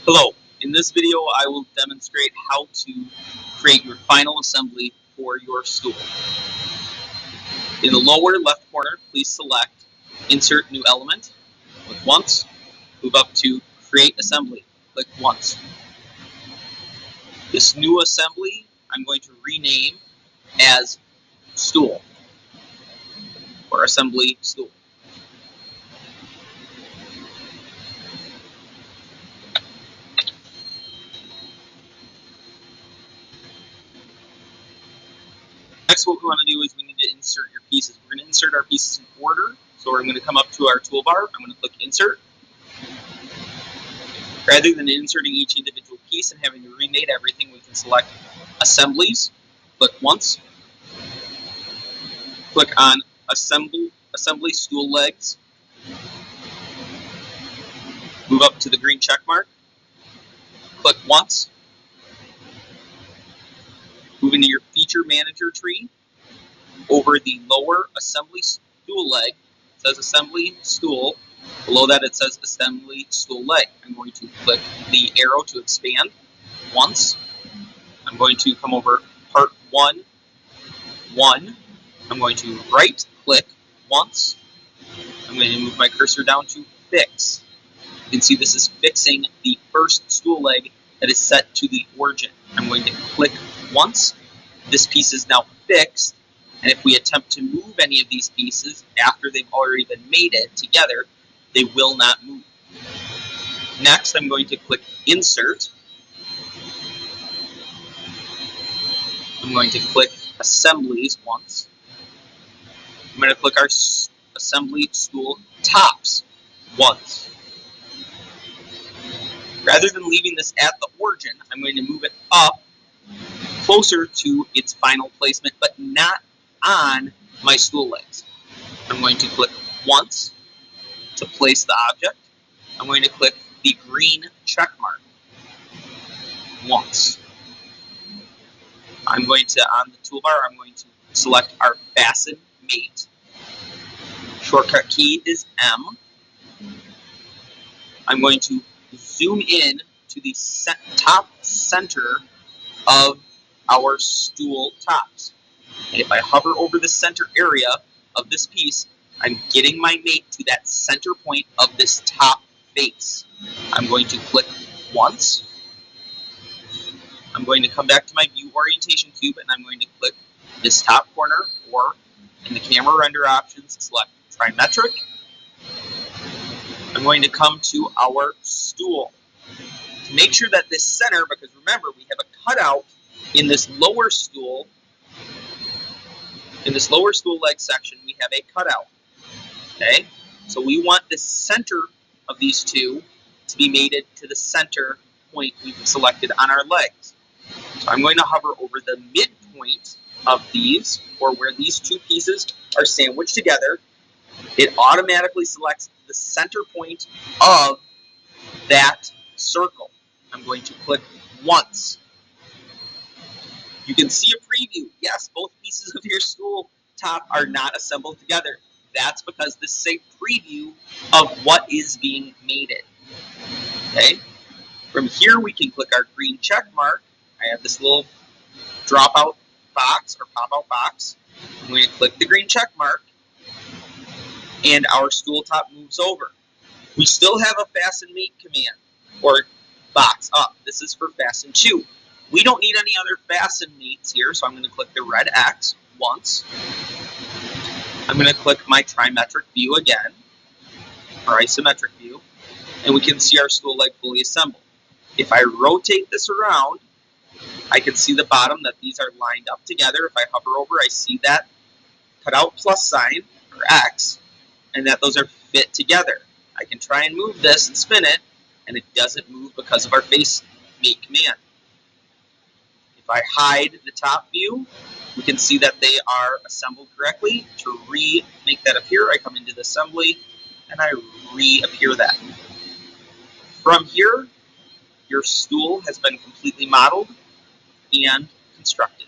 Hello, in this video I will demonstrate how to create your final assembly for your stool. In the lower left corner, please select Insert New Element, click once, move up to Create Assembly, click once. This new assembly I'm going to rename as Stool, or Assembly Stool. Next, what we want to do is we need to insert your pieces. We're going to insert our pieces in order. So I'm going to come up to our toolbar. I'm going to click Insert. Rather than inserting each individual piece and having to remake everything, we can select Assemblies. Click once. Click on Assembly Stool Legs. Move up to the green check mark. Click once. Move into your Feature Manager tree. Over the lower Assembly Stool Leg, it says Assembly Stool. Below that it says Assembly Stool Leg. I'm going to click the arrow to expand once. I'm going to come over Part 1, 1. I'm going to right click once. I'm going to move my cursor down to Fix. You can see this is fixing the first stool leg that is set to the origin. I'm going to click once. This piece is now fixed. And if we attempt to move any of these pieces after they've already been mated together, they will not move. Next, I'm going to click Insert. I'm going to click Assemblies once. I'm going to click our Assembly Stool Tops once. Rather than leaving this at the origin, I'm going to move it up closer to its final placement, but not on my stool legs. I'm going to click once to place the object. I'm going to click the green check mark once. I'm going to, on the toolbar, I'm going to select our Fasten Mate. Shortcut key is M. I'm going to zoom in to the top center of our stool tops. And if I hover over the center area of this piece, I'm getting my mate to that center point of this top face. I'm going to click once. I'm going to come back to my view orientation cube and I'm going to click this top corner, or in the camera render options, select trimetric. I'm going to come to our stool. To make sure that this center, because remember we have a cutout in this lower stool, leg section, we have a cutout. Okay? So we want the center of these two to be mated to the center point we've selected on our legs. So I'm going to hover over the midpoint of these, or where these two pieces are sandwiched together. It automatically selects the center point of that circle. I'm going to click once. You can see a preview. Yes, both pieces of your stool top are not assembled together. That's because this is a preview of what is being mated. Okay? From here, we can click our green check mark. I have this little drop-out box or pop-out box. I'm going to click the green check mark, and our stool top moves over. We still have a Fasten Mate command, or box up. This is for Fasten To. We don't need any other Fasten Mates here, so I'm going to click the red X once. I'm going to click my trimetric view again, or isometric view, and we can see our stool leg fully assembled. If I rotate this around, I can see the bottom that these are lined up together. If I hover over, I see that cutout plus sign, or X, and that those are fit together. I can try and move this and spin it, and it doesn't move because of our Fasten Mate command. If I hide the top view, we can see that they are assembled correctly. To remake that appear, I come into the assembly, and I reappear that. From here, your stool has been completely modeled and constructed.